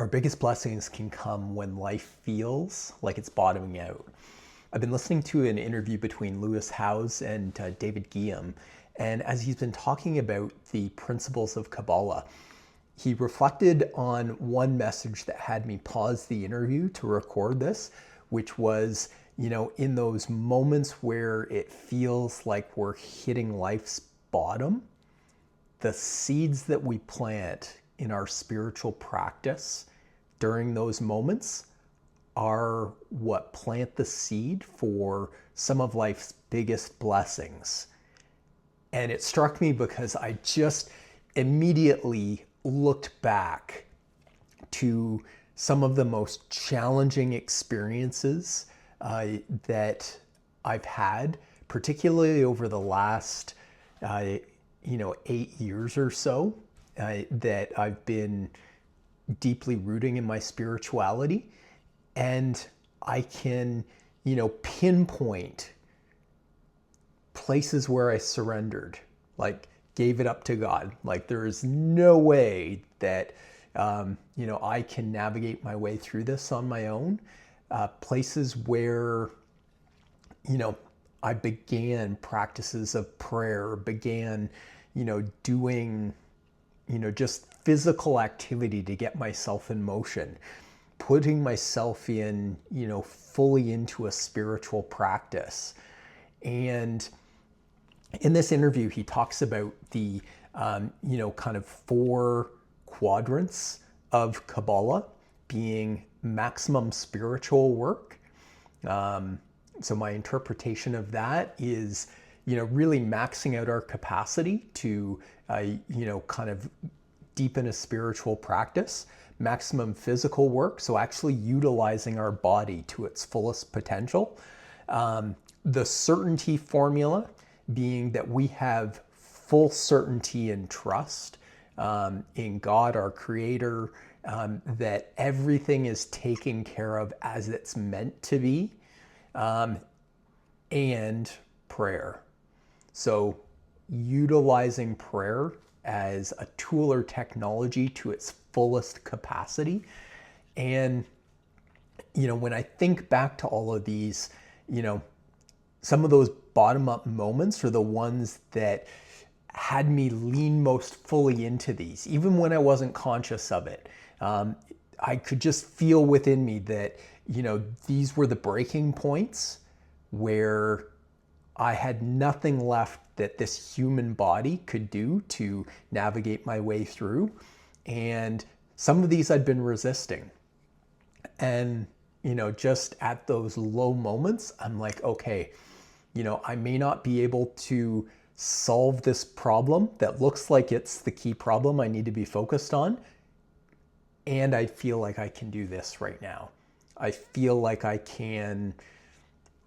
Our biggest blessings can come when life feels like it's bottoming out. I've been listening to an interview between Lewis Howes and David Guillaume, and as he's been talking about the principles of Kabbalah, he reflected on one message that had me pause the interview to record this, which was, in those moments where it feels like we're hitting life's bottom, the seeds that we plant in our spiritual practice during those moments are what plant the seed for some of life's biggest blessings. And it struck me because I just immediately looked back to some of the most challenging experiences that I've had, particularly over the last 8 years or so, that I've been deeply rooting in my spirituality. And I can, pinpoint places where I surrendered, like gave it up to God. Like there is no way that, I can navigate my way through this on my own. Places where, I began practices of prayer, began, doing, just physical activity to get myself in motion, putting myself in, fully into a spiritual practice. And in this interview, he talks about the, kind of 4 quadrants of Kabbalah being maximum spiritual work. So my interpretation of that is, really maxing out our capacity to, kind of deepen a spiritual practice, maximum physical work, so actually utilizing our body to its fullest potential. The certainty formula being that we have full certainty and trust in God, our creator, that everything is taken care of as it's meant to be, and prayer. So utilizing prayer as a tool or technology to its fullest capacity. And, when I think back to all of these, some of those bottom-up moments are the ones that had me lean most fully into these, even when I wasn't conscious of it. I could just feel within me that, these were the breaking points where I had nothing left that this human body could do to navigate my way through. And some of these I'd been resisting. And, just at those low moments, I'm like, okay, I may not be able to solve this problem that looks like it's the key problem I need to be focused on. And I feel like I can do this right now. I feel like I can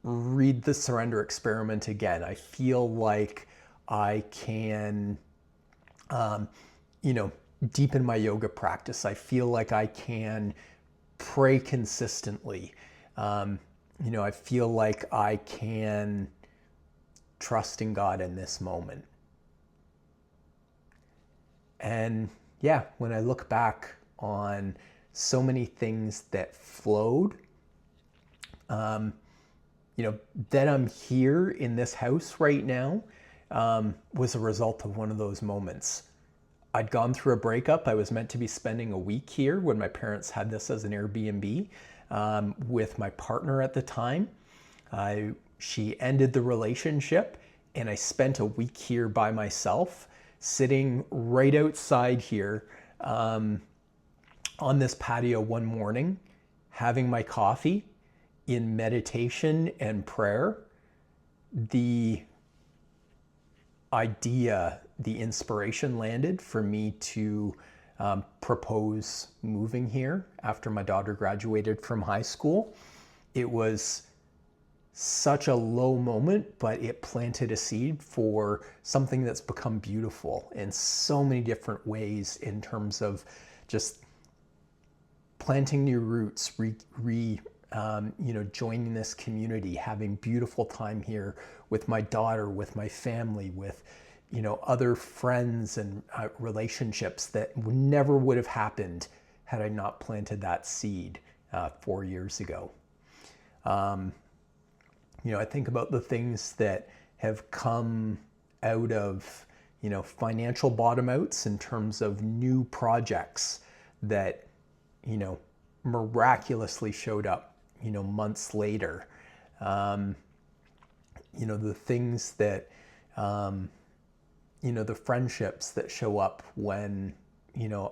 read the surrender experiment again. I feel like I can, deepen my yoga practice. I feel like I can pray consistently. I feel like I can trust in God in this moment. And yeah, when I look back on so many things that flowed, that I'm here in this house right now, was a result of one of those moments. I'd gone through a breakup. I was meant to be spending a week here when my parents had this as an Airbnb, with my partner at the time. She ended the relationship, and I spent a week here by myself, sitting right outside here, on this patio one morning, having my coffee in meditation and prayer. The idea, the inspiration landed for me to propose moving here after my daughter graduated from high school. It was such a low moment, but it planted a seed for something that's become beautiful in so many different ways, in terms of just planting new roots, joining this community, having beautiful time here with my daughter, with my family, with, other friends and relationships that never would have happened had I not planted that seed 4 years ago. I think about the things that have come out of, financial bottom outs in terms of new projects that, miraculously showed up, months later. The things that, the friendships that show up when,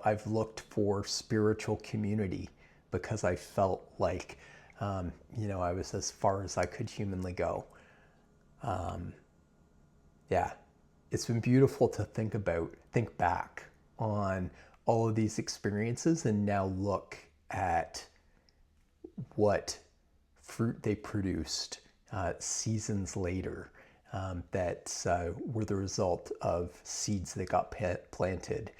I've looked for spiritual community because I felt like, I was as far as I could humanly go. Yeah, it's been beautiful to think back on all of these experiences and now look at what fruit they produced seasons later that were the result of seeds that got planted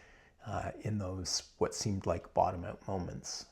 in those what seemed like bottom out moments.